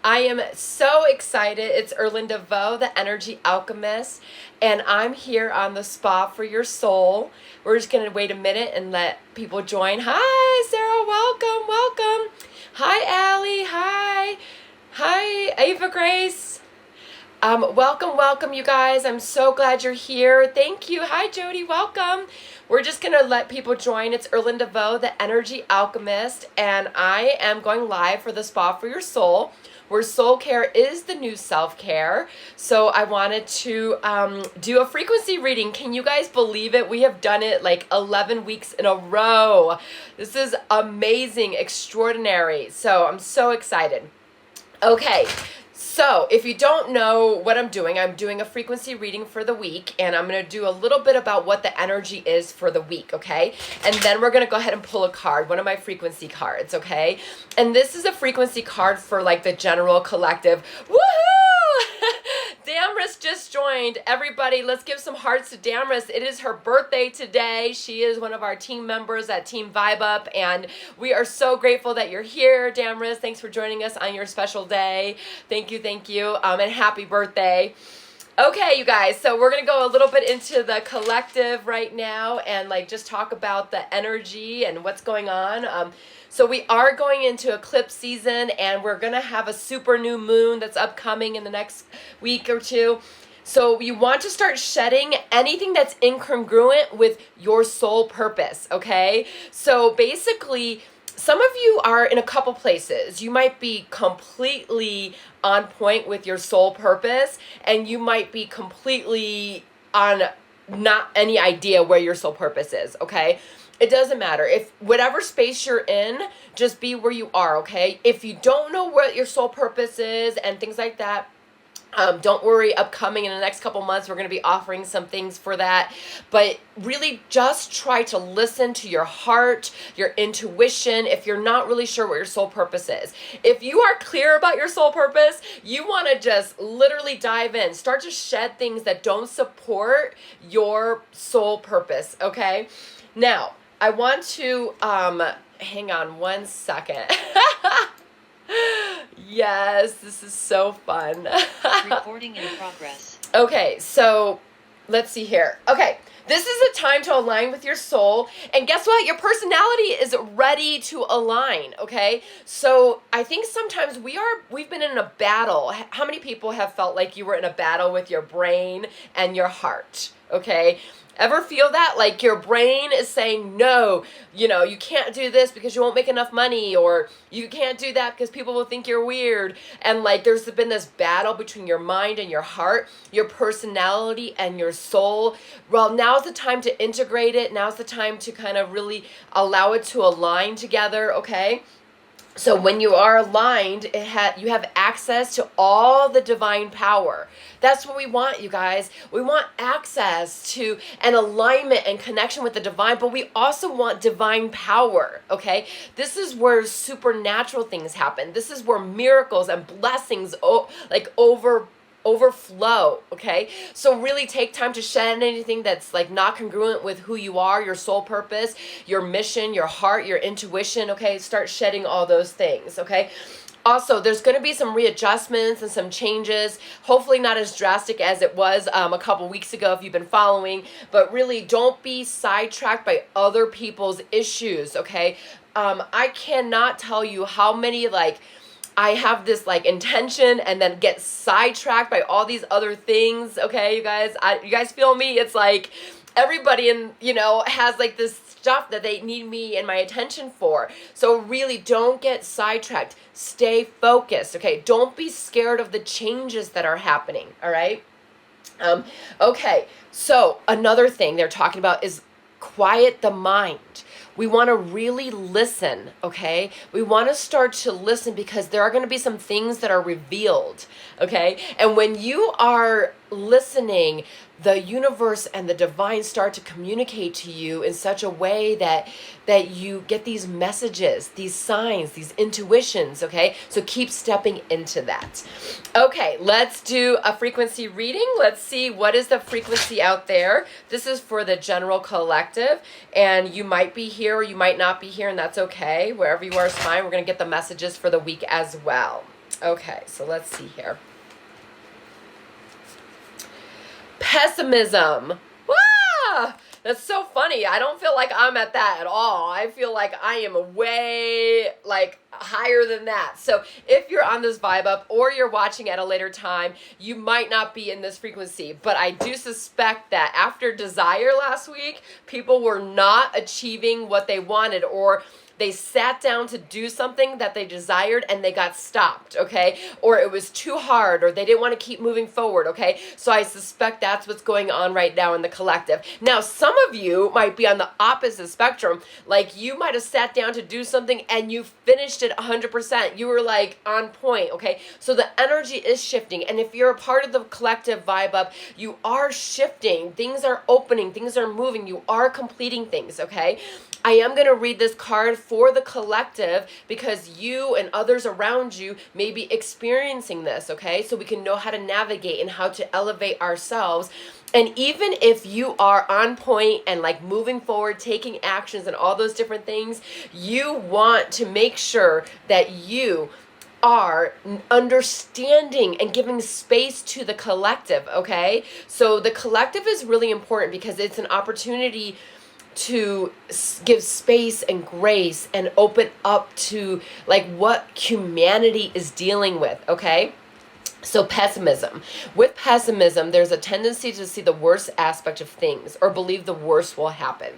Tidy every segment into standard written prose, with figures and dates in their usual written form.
I am so excited. It's Erlyn DeVoe, the Energy Alchemist, and I'm here on the spa for your soul. We're just going to wait a minute and let people join. Hi, Sarah. Welcome, welcome. Hi, Allie. Hi. Hi, Ava Grace. Welcome, you guys. I'm so glad you're here. Thank you. Hi, Jody. Welcome. We're just going to let people join. It's Erlyn DeVoe, the Energy Alchemist, and I am going live for the Spa for Your Soul, where soul care is the new self-care. So I wanted to do a frequency reading. Can you guys believe it? We have done it like 11 weeks in a row. This is amazing, extraordinary. So I'm so excited. Okay. So if you don't know what I'm doing a frequency reading for the week, and I'm going to do a little bit about what the energy is for the week, okay? And then we're going to go ahead and pull a card, one of my frequency cards, okay? And this is a frequency card for like the general collective. Woohoo! Damris just joined. Everybody, let's give some hearts to Damris. It is her birthday today. She is one of our team members at Team Vibe Up, and we are so grateful that you're here, Damris. Thanks for joining us on your special day. Thank you, and happy birthday. Okay, you guys, so we're going to go a little bit into the collective right now and like just talk about the energy and what's going on. So we are going into eclipse season, and we're going to have a super new moon that's upcoming in the next week or two. So you want to start shedding anything that's incongruent with your soul purpose, okay? So basically, some of you are in a couple places. You might be completely on point with your soul purpose, and you might be completely on not any idea where your soul purpose is, okay? It doesn't matter. If whatever space you're in, just be where you are, okay? If you don't know what your soul purpose is and things like that, don't worry, upcoming in the next couple months, we're going to be offering some things for that. But really just try to listen to your heart, your intuition, if you're not really sure what your soul purpose is. If you are clear about your soul purpose, you want to just literally dive in. Start to shed things that don't support your soul purpose, okay? Now, I want to, hang on one second. Yes, this is so fun. Recording in progress. Okay, so let's see here. Okay, this is a time to align with your soul. And guess what? Your personality is ready to align, okay? So I think sometimes we've been in a battle. How many people have felt like you were in a battle with your brain and your heart, okay? Ever feel that? Like your brain is saying, no, you can't do this because you won't make enough money, or you can't do that because people will think you're weird. And like there's been this battle between your mind and your heart, your personality and your soul. Well, now's the time to integrate it. Now's the time to kind of really allow it to align together, okay? So when you are aligned, you have access to all the divine power. That's what we want, you guys. We want access to an alignment and connection with the divine, but we also want divine power, okay? This is where supernatural things happen. This is where miracles and blessings overflow, okay? So really take time to shed anything that's like not congruent with who you are, your soul purpose, your mission, your heart, your intuition, okay? Start shedding all those things, okay? Also, there's going to be some readjustments and some changes, hopefully not as drastic as it was a couple weeks ago if you've been following, but really don't be sidetracked by other people's issues, okay? I cannot tell you how many I have this intention and then get sidetracked by all these other things, okay, you guys? You guys feel me? It's like everybody has this stuff that they need me and my attention for. So really don't get sidetracked. Stay focused, okay? Don't be scared of the changes that are happening, all right? Okay, so another thing they're talking about is quiet the mind. We want to really listen, okay? We want to start to listen because there are going to be some things that are revealed, okay? And when you are listening, the universe and the divine start to communicate to you in such a way that you get these messages, these signs, these intuitions, okay? So keep stepping into that. Okay, let's do a frequency reading. Let's see what is the frequency out there. This is for the general collective, and you might be here or you might not be here, and that's okay. Wherever you are is fine. We're going to get the messages for the week as well. Okay, so let's see here. Pessimism. Wah! That's so funny. I don't feel like I'm at that at all. I feel like I am way like higher than that. So if you're on this vibe up or you're watching at a later time, you might not be in this frequency. But I do suspect that after Desire last week, people were not achieving what they wanted, or they sat down to do something that they desired and they got stopped, okay? Or it was too hard, or they didn't want to keep moving forward, okay? So I suspect that's what's going on right now in the collective. Now, some of you might be on the opposite spectrum. Like, you might have sat down to do something and you finished it 100%. You were like on point, okay? So the energy is shifting. And if you're a part of the collective vibe up, you are shifting. Things are opening. Things are moving. You are completing things, okay? I am going to read this card for the collective because you and others around you may be experiencing this, okay? So we can know how to navigate and how to elevate ourselves. And even if you are on point and like moving forward, taking actions and all those different things, you want to make sure that you are understanding and giving space to the collective, okay? So the collective is really important because it's an opportunity to give space and grace and open up to like what humanity is dealing with, okay? So pessimism. With pessimism, there's a tendency to see the worst aspect of things or believe the worst will happen.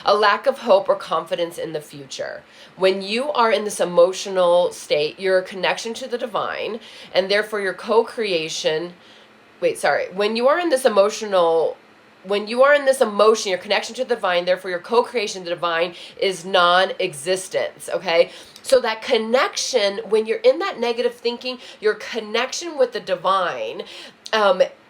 A lack of hope or confidence in the future. When you are in this emotional state, your connection to the divine and therefore your co-creation, when you are in this emotion, your connection to the divine, therefore your co-creation, the divine, is non-existence, okay? So that connection, when you're in that negative thinking, your connection with the divine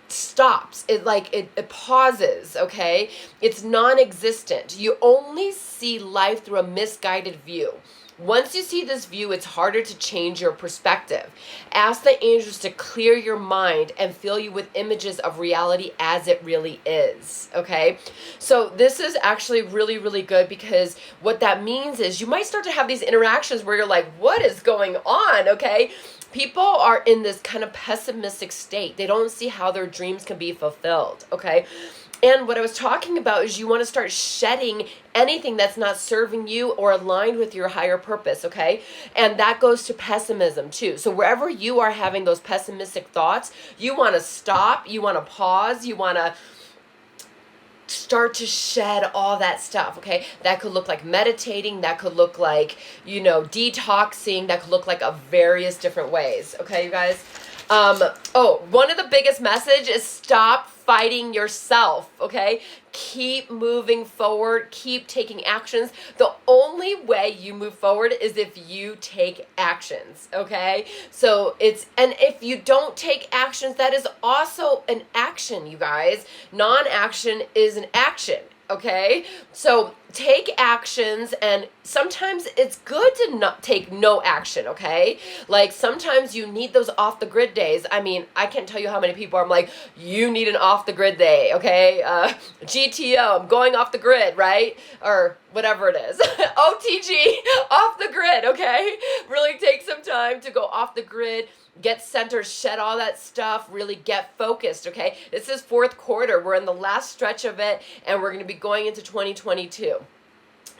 stops. It pauses, okay? It's non-existent. You only see life through a misguided view. Once you see this view, it's harder to change your perspective. Ask the angels to clear your mind and fill you with images of reality as it really is, okay? So this is actually really, really good because what that means is you might start to have these interactions where you're like, what is going on, okay? People are in this kind of pessimistic state. They don't see how their dreams can be fulfilled, okay? And what I was talking about is you want to start shedding anything that's not serving you or aligned with your higher purpose, okay? And that goes to pessimism too. So wherever you are having those pessimistic thoughts, you want to stop, you want to pause, you want to start to shed all that stuff, okay? That could look like meditating, that could look like, detoxing, that could look like a various different ways, okay, you guys? One of the biggest message is stop fighting yourself, okay? Keep moving forward, keep taking actions. The only way you move forward is if you take actions, okay? And if you don't take actions, that is also an action, you guys. Non-action is an action. Okay, so take actions, and sometimes it's good to not take no action, okay? Like sometimes you need those off the grid days. I mean, I can't tell you how many people I'm like, you need an off the grid day, okay? GTO, I'm going off the grid, right? Or whatever it is. OTG, off the grid, okay? Really take some time to go off the grid. Get centered, shed all that stuff, really get focused, okay? This is fourth quarter. We're in the last stretch of it, and we're going to be going into 2022.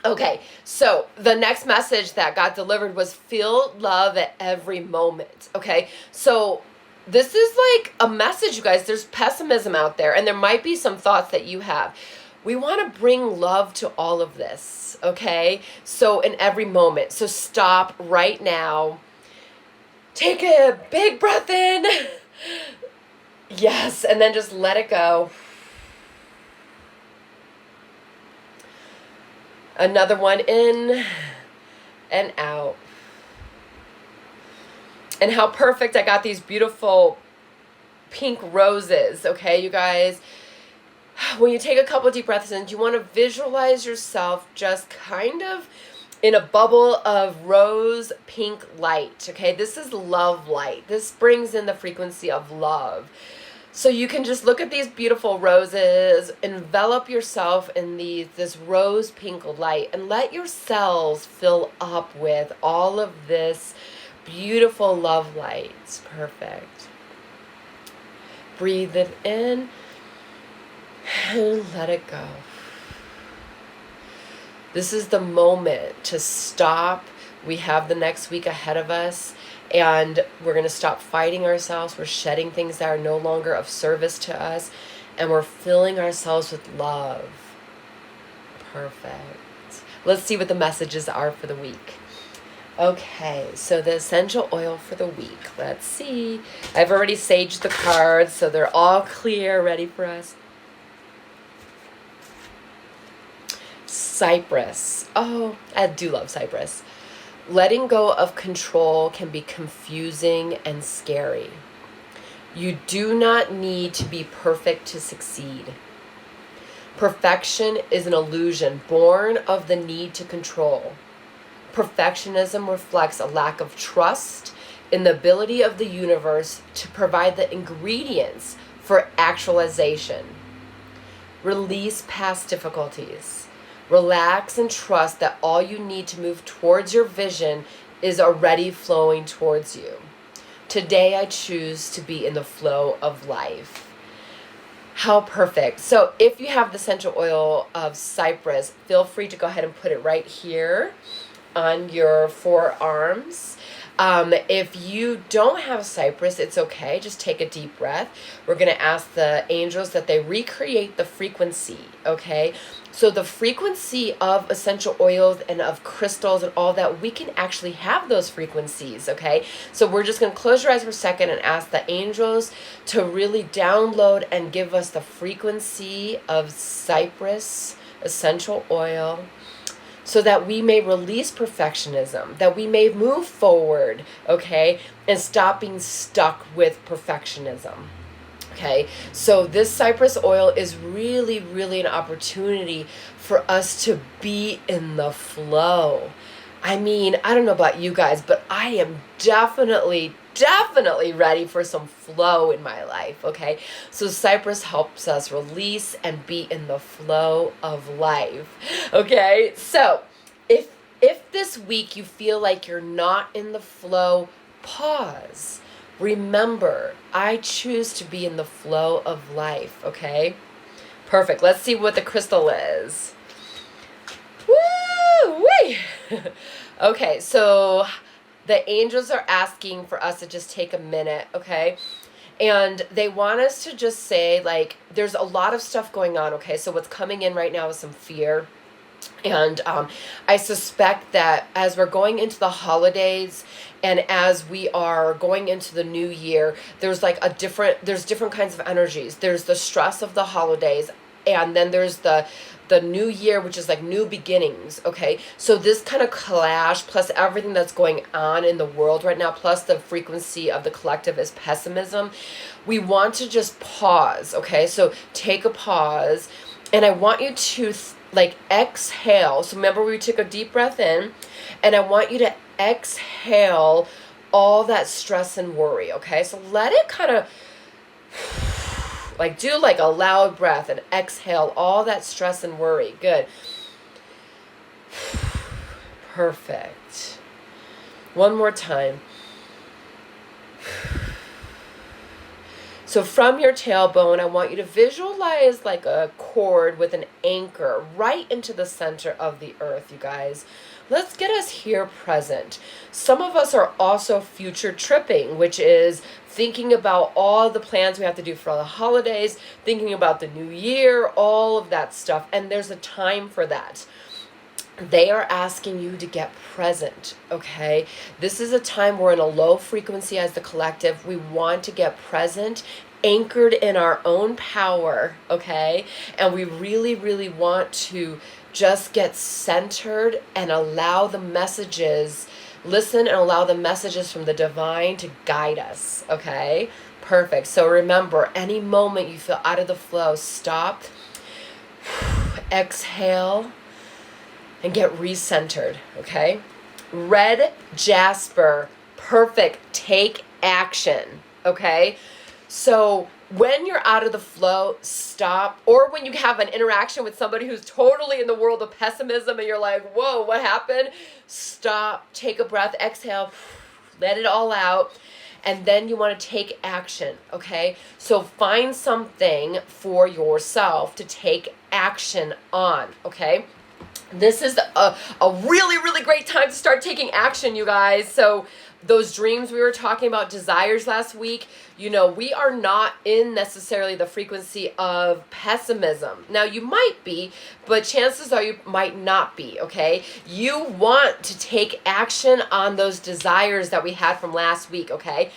Okay, so the next message that got delivered was feel love at every moment, okay? So this is like a message, you guys. There's pessimism out there, and there might be some thoughts that you have. We want to bring love to all of this, okay? So in every moment. So stop right now. Take a big breath in. Yes, and then just let it go. Another one in and out. And how perfect I got these beautiful pink roses, okay, you guys? When you take a couple deep breaths in, you want to visualize yourself just kind of in a bubble of rose pink light, okay? This is love light. This brings in the frequency of love. So you can just look at these beautiful roses, envelop yourself in this rose pink light, and let your cells fill up with all of this Beautiful love lights. Perfect. Breathe it in and let it go. This is the moment to stop. We have the next week ahead of us, and we're going to stop fighting ourselves. We're shedding things that are no longer of service to us, and we're filling ourselves with love. Perfect. Let's see what the messages are for the week. Okay, so the essential oil for the week. Let's see. I've already saged the cards, so they're all clear, ready for us. Cypress. Oh, I do love cypress. Letting go of control can be confusing and scary. You do not need to be perfect to succeed. Perfection is an illusion born of the need to control. Perfectionism reflects a lack of trust in the ability of the universe to provide the ingredients for actualization. Release past difficulties. Relax and trust that all you need to move towards your vision is already flowing towards you. Today I choose to be in the flow of life. How perfect. So if you have the essential oil of cypress, feel free to go ahead and put it right here on your forearms. If you don't have cypress, it's okay. Just take a deep breath. We're going to ask the angels that they recreate the frequency, okay? So the frequency of essential oils and of crystals and all that, we can actually have those frequencies, okay? So we're just going to close your eyes for a second and ask the angels to really download and give us the frequency of cypress essential oil, so that we may release perfectionism, that we may move forward, okay, and stop being stuck with perfectionism. Okay, so this cypress oil is really, really an opportunity for us to be in the flow. I mean, I don't know about you guys, but I am definitely ready for some flow in my life, okay? So cypress helps us release and be in the flow of life, okay? So if this week you feel like you're not in the flow, pause. Remember, I choose to be in the flow of life, okay? Perfect. Let's see what the crystal is. Woo-wee! Okay, so the angels are asking for us to just take a minute, okay? And they want us to just say, like, there's a lot of stuff going on, okay? So what's coming in right now is some fear. And I suspect that as we're going into the holidays and as we are going into the new year, there's different kinds of energies. There's the stress of the holidays, and then there's the new year, which is like new beginnings, okay? So this kind of clash, plus everything that's going on in the world right now, plus the frequency of the collective is pessimism. We want to just pause, okay? So take a pause, and I want you to exhale. So remember, we took a deep breath in, and I want you to exhale all that stress and worry, okay? So let it kind of do a loud breath and exhale all that stress and worry. Good. Perfect. One more time. So from your tailbone, I want you to visualize like a cord with an anchor right into the center of the earth, you guys. Let's get us here present. Some of us are also future tripping, which is thinking about all the plans we have to do for the holidays, thinking about the new year, all of that stuff. And there's a time for that. They are asking you to get present, okay? This is a time we're in a low frequency as the collective. We want to get present, anchored in our own power, okay? And we really, really want to just get centered and allow the messages, listen and allow the messages from the divine to guide us, okay? Perfect. So remember, any moment you feel out of the flow, stop, exhale, and get recentered, okay? Red jasper, perfect. Take action, okay? So when you're out of the flow, stop. Or when you have an interaction with somebody who's totally in the world of pessimism and you're like, whoa, what happened? Stop, take a breath, exhale, Let it all out. And then you want to take action, okay? So find something for yourself to take action on, okay? This is a really, really great time to start taking action, you guys. So those dreams we were talking about, desires last week, we are not in necessarily the frequency of pessimism. Now, you might be, but chances are you might not be, okay? You want to take action on those desires that we had from last week, okay?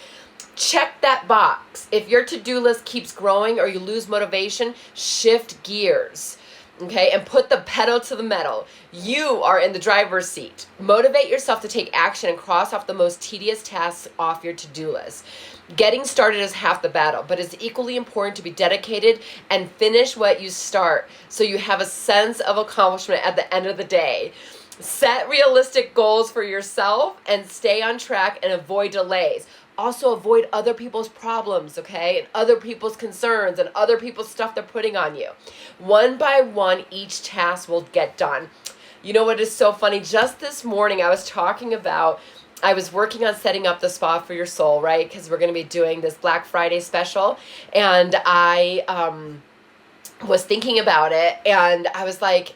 Check that box. If your to-do list keeps growing or you lose motivation, shift gears. Okay, and put the pedal to the metal. You are in the driver's seat. Motivate yourself to take action and cross off the most tedious tasks off your to-do list. Getting started is half the battle, but it's equally important to be dedicated and finish what you start so you have a sense of accomplishment at the end of the day. Set realistic goals for yourself and stay on track and avoid delays. Also avoid other people's problems, okay? And other people's concerns and other people's stuff they're putting on you. One by one, each task will get done. You know what is so funny? Just this morning, I was working on setting up the spa for your soul, right? Because we're going to be doing this Black Friday special. And I was thinking about it, and I was like,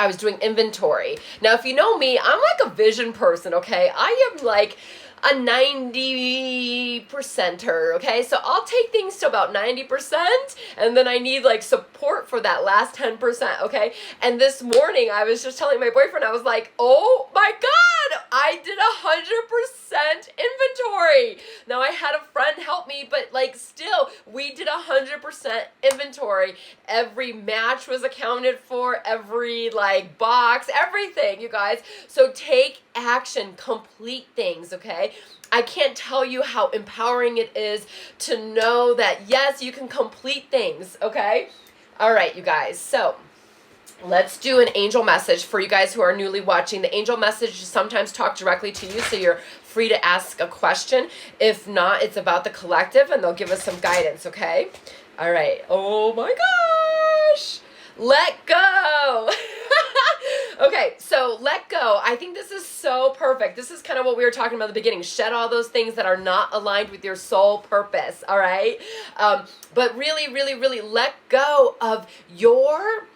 I was doing inventory. Now, if you know me, I'm like a vision person, okay? I am like a 90%er, okay? So I'll take things to about 90%, and then I need like support for that last 10%, okay? And this morning, I was just telling my boyfriend, I was like, oh my God, I did 100% inventory. Now, I had a friend help me, but like still, we did 100% inventory. Every match was accounted for, every like box, everything, you guys. So take action, complete things, okay? I can't tell you how empowering it is to know that, yes, you can complete things, okay? All right, you guys, so let's do an angel message for you guys who are newly watching. The angel message sometimes talk directly to you, so you're free to ask a question. If not, it's about the collective, and they'll give us some guidance, okay? All right. Oh, my gosh. Let go. Okay, so let go. I think this is so perfect. This is kind of what we were talking about at the beginning. Shed all those things that are not aligned with your soul purpose, all right? But really, really, really let go of your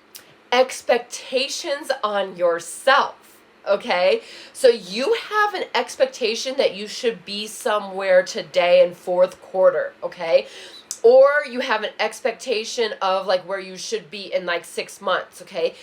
expectations on yourself, okay? So you have an expectation that you should be somewhere today in fourth quarter, okay? Or you have an expectation of like where you should be in like 6 months, okay?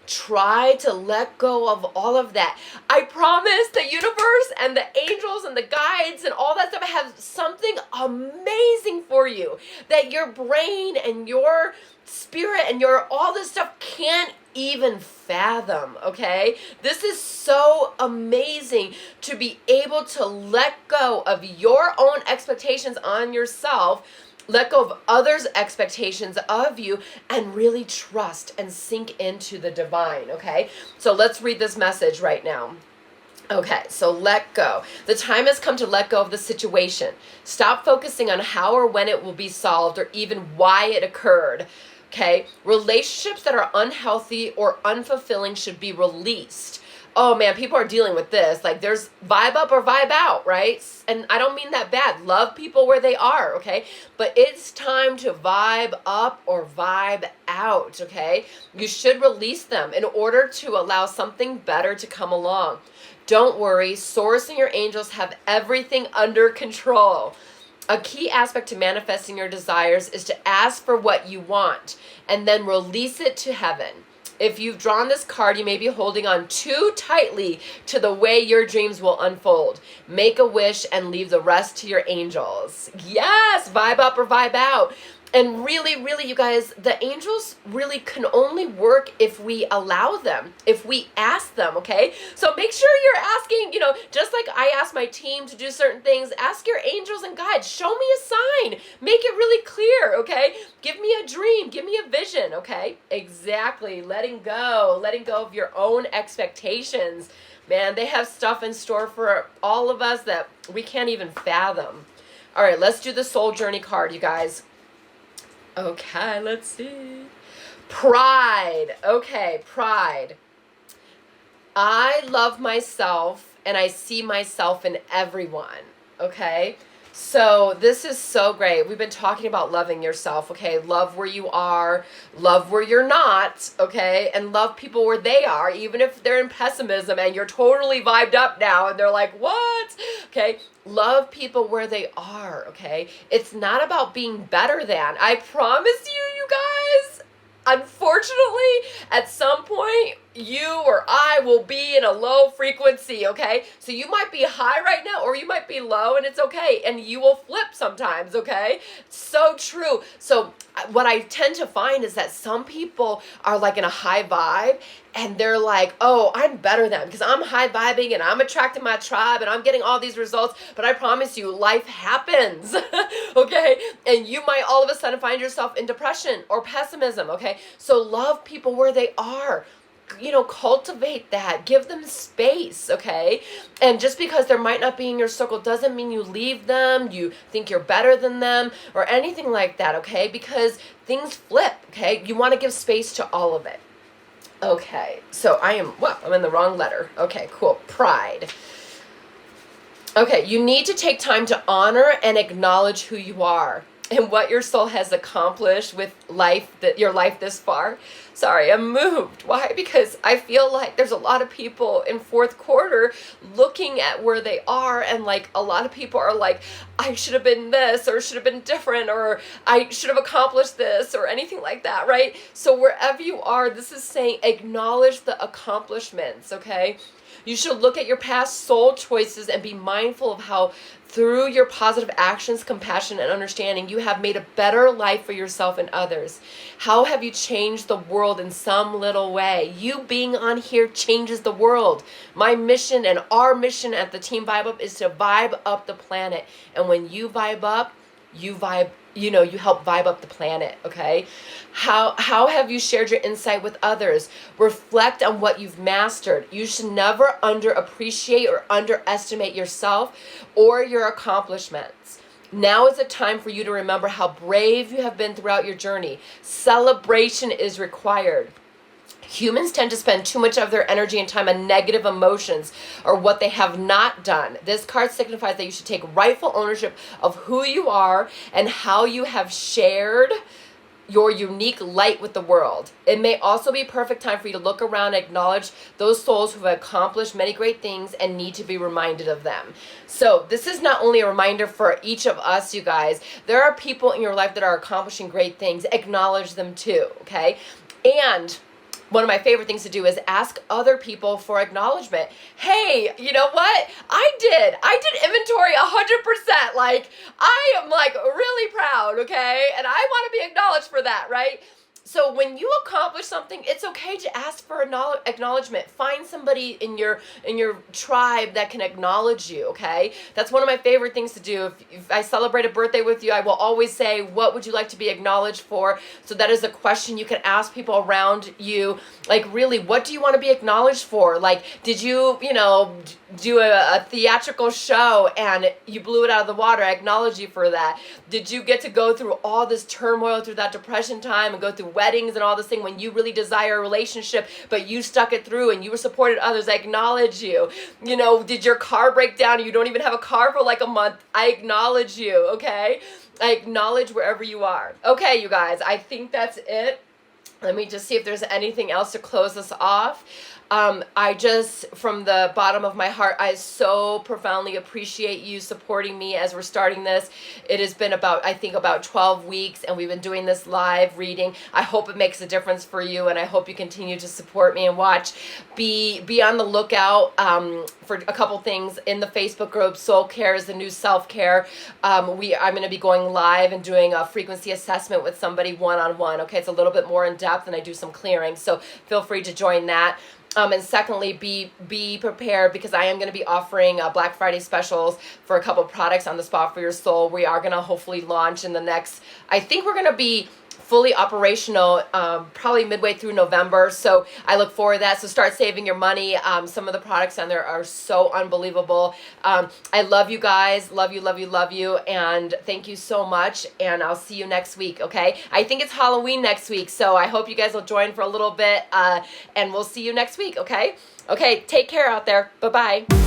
Try to let go of all of that. I promise the universe and the angels and the guides and all that stuff have something amazing for you that your brain and your spirit and your all this stuff can't even fathom, okay? This is so amazing to be able to let go of your own expectations on yourself, let go of others' expectations of you, and really trust and sink into the divine, okay? So let's read this message right now. Okay, so let go. The time has come to let go of the situation. Stop focusing on how or when it will be solved or even why it occurred, okay? Relationships that are unhealthy or unfulfilling should be released. Oh man, people are dealing with this. Like there's vibe up or vibe out, right? And I don't mean that bad. Love people where they are, okay? But it's time to vibe up or vibe out, okay? You should release them in order to allow something better to come along. Don't worry, Source and your angels have everything under control. A key aspect to manifesting your desires is to ask for what you want and then release it to heaven. If you've drawn this card, you may be holding on too tightly to the way your dreams will unfold. Make a wish and leave the rest to your angels. Yes, vibe up or vibe out. And really, really, you guys, the angels really can only work if we allow them, if we ask them, okay? So make sure you're asking, just like I ask my team to do certain things, ask your angels and guides, show me a sign, make it really clear, okay? Give me a dream, give me a vision, okay? Exactly, letting go of your own expectations. Man, they have stuff in store for all of us that we can't even fathom. All right, let's do the soul journey card, you guys. Okay, let's see. Pride. Okay, pride. I love myself and I see myself in everyone. okay? So this is so great. We've been talking about loving yourself, okay? Love where you are, love where you're not, okay? And love people where they are, even if they're in pessimism and you're totally vibed up now and they're like, what? Okay? Love people where they are, okay? It's not about being better than. I promise you, you guys, unfortunately, at some point, you or I will be in a low frequency, okay? So you might be high right now or you might be low, and it's okay. And you will flip sometimes, okay? So true. So what I tend to find is that some people are like in a high vibe and they're like, oh, I'm better than because I'm high vibing and I'm attracting my tribe and I'm getting all these results. But I promise you, life happens, okay? And you might all of a sudden find yourself in depression or pessimism, okay? So love people where they are. You know, cultivate that, give them space, okay? And just because there might not be in your circle doesn't mean you leave them, you think you're better than them, or anything like that, okay? Because things flip, okay? You want to give space to all of it. Okay, so I'm in the wrong letter. Okay, cool. Pride. Okay, you need to take time to honor and acknowledge who you are and what your soul has accomplished with your life this far. Sorry, I'm moved. Why? Because I feel like there's a lot of people in fourth quarter looking at where they are, and like a lot of people are like, I should have been this or should have been different or I should have accomplished this or anything like that, right? So wherever you are, this is saying acknowledge the accomplishments, okay? You should look at your past soul choices and be mindful of how through your positive actions, compassion, and understanding, you have made a better life for yourself and others. How have you changed the world in some little way? You being on here changes the world. My mission and our mission at the Team Vibe Up is to vibe up the planet. And when you vibe up, you help vibe up the planet, okay? How have you shared your insight with others? Reflect on what you've mastered. You should never underappreciate or underestimate yourself or your accomplishments. Now is the time for you to remember how brave you have been throughout your journey. Celebration is required. Humans tend to spend too much of their energy and time on negative emotions or what they have not done. This card signifies that you should take rightful ownership of who you are and how you have shared your unique light with the world. It may also be a perfect time for you to look around and acknowledge those souls who have accomplished many great things and need to be reminded of them. So this is not only a reminder for each of us, you guys. There are people in your life that are accomplishing great things. Acknowledge them too, okay? And one of my favorite things to do is ask other people for acknowledgement. Hey, you know what? I did inventory 100%. Like, I am like really proud, okay? And I want to be acknowledged for that, right? So when you accomplish something, it's okay to ask for acknowledgement. Find somebody in your tribe that can acknowledge you, okay? That's one of my favorite things to do. If I celebrate a birthday with you, I will always say, what would you like to be acknowledged for? So that is a question you can ask people around you. Like, really, what do you want to be acknowledged for? Like, did you do a theatrical show and you blew it out of the water? I acknowledge you for that. Did you get to go through all this turmoil through that depression time and go through weddings and all this thing when you really desire a relationship, but you stuck it through and you were supported others? I acknowledge you. Did your car break down and you don't even have a car for like a month? I acknowledge you, okay? I acknowledge wherever you are. Okay, you guys, I think that's it. Let me just see if there's anything else to close us off. From the bottom of my heart, I so profoundly appreciate you supporting me as we're starting this. It has been about 12 weeks, and we've been doing this live reading. I hope it makes a difference for you, and I hope you continue to support me and watch. Be on the lookout for a couple things in the Facebook group. Soul Care is the new self-care. I'm going to be going live and doing a frequency assessment with somebody one-on-one. Okay, it's a little bit more in depth, and I do some clearing, so feel free to join that. And secondly, be prepared, because I am going to be offering Black Friday specials for a couple products on the Spa for Your Soul. We are going to hopefully launch in the next, I think we're going to be fully operational probably midway through November. So I look forward to that. So start saving your money. Some of the products on there are so unbelievable. I love you guys. Love you, love you, love you. And thank you so much. And I'll see you next week, okay? I think it's Halloween next week. So I hope you guys will join for a little bit. And we'll see you next week, okay? Okay, take care out there. Bye-bye.